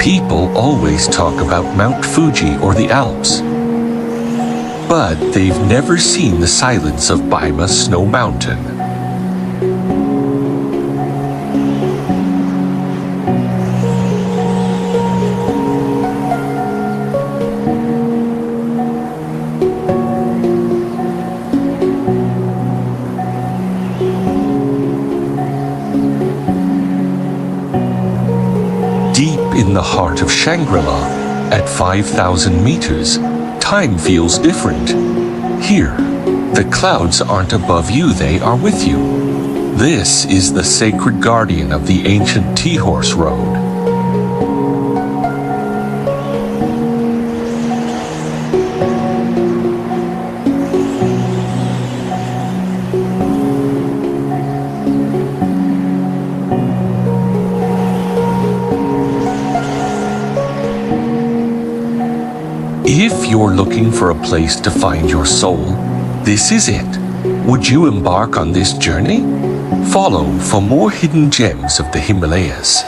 People always talk about Mount Fuji or the Alps, but they've never seen the silence of Baima Snow Mountain. Deep in the heart of Shangri-La, at 5,000 meters, time feels different. Here, the clouds aren't above you, they are with you. This is the sacred guardian of the ancient Tea-Horse Road. If you're looking for a place to find your soul, this is it. Would you embark on this journey? Follow for more hidden gems of the Himalayas.